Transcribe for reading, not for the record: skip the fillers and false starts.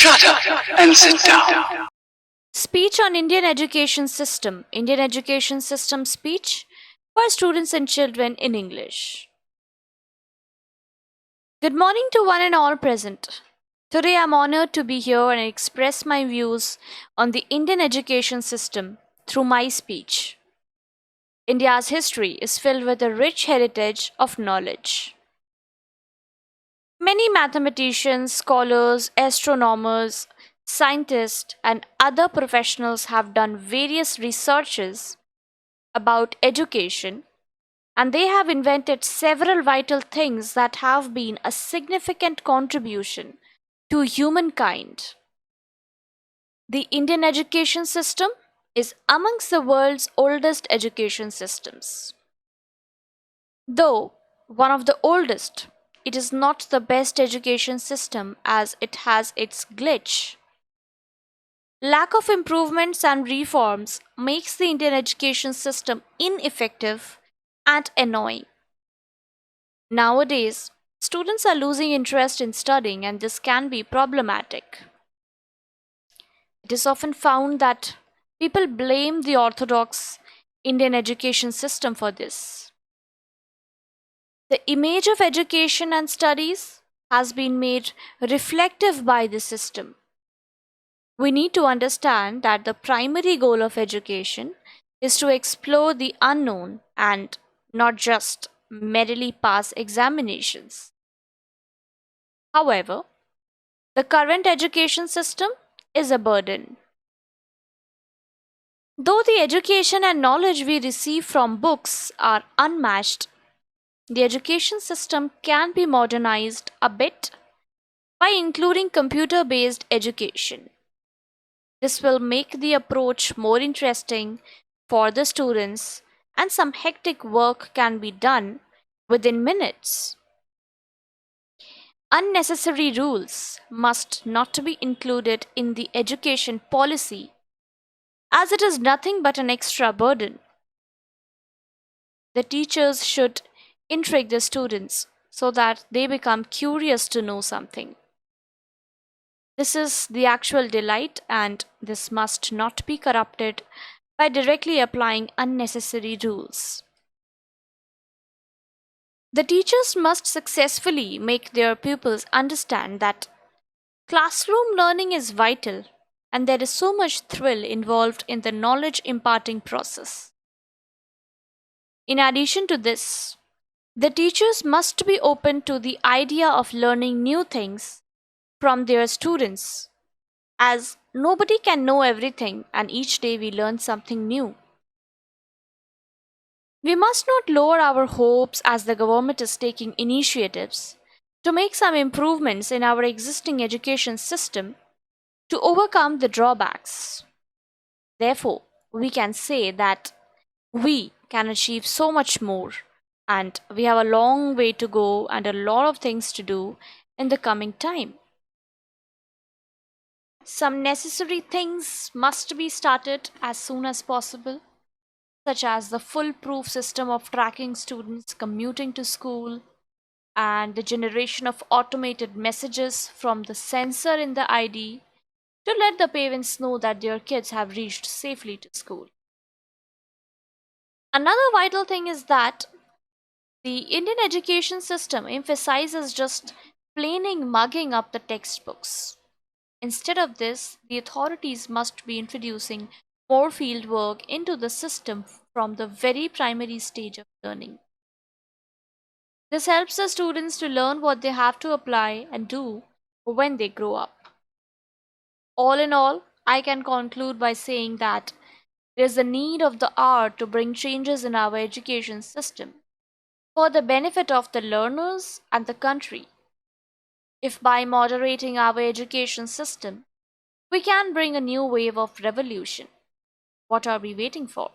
Shut up and sit down. Speech on Indian education system. Indian education system speech for students and children in English. Good morning to one and all present. Today I'm honored to be here and express my views on the Indian education system through my speech. India's history is filled with a rich heritage of knowledge. Many mathematicians, scholars, astronomers, scientists, and other professionals have done various researches about education, and they have invented several vital things that have been a significant contribution to humankind. The Indian education system is amongst the world's oldest education systems. Though one of the oldest, it is not the best education system as it has its glitch. Lack of improvements and reforms makes the Indian education system ineffective and annoying. Nowadays, students are losing interest in studying, and this can be problematic. It is often found that people blame the orthodox Indian education system for this. The image of education and studies has been made reflective by the system. We need to understand that the primary goal of education is to explore the unknown and not just merely pass examinations. However, the current education system is a burden. Though the education and knowledge we receive from books are unmatched, the education system can be modernized a bit by including computer-based education. This will make the approach more interesting for the students, and some hectic work can be done within minutes. Unnecessary rules must not be included in the education policy, as it is nothing but an extra burden. The teachers should intrigue the students so that they become curious to know something. This is the actual delight, and this must not be corrupted by directly applying unnecessary rules. The teachers must successfully make their pupils understand that classroom learning is vital and there is so much thrill involved in the knowledge imparting process. In addition to this, the teachers must be open to the idea of learning new things from their students, as nobody can know everything and each day we learn something new. We must not lower our hopes as the government is taking initiatives to make some improvements in our existing education system to overcome the drawbacks. Therefore, we can say that we can achieve so much more, and we have a long way to go and a lot of things to do in the coming time. Some necessary things must be started as soon as possible, such as the foolproof system of tracking students commuting to school and the generation of automated messages from the sensor in the ID to let the parents know that their kids have reached safely to school. Another vital thing is that the Indian education system emphasizes just planing mugging up the textbooks. Instead of this, the authorities must be introducing more field work into the system from the very primary stage of learning. This helps the students to learn what they have to apply and do when they grow up. All in all, I can conclude by saying that there is a need of the hour to bring changes in our education system for the benefit of the learners and the country. If by moderating our education system, we can bring a new wave of revolution, what are we waiting for?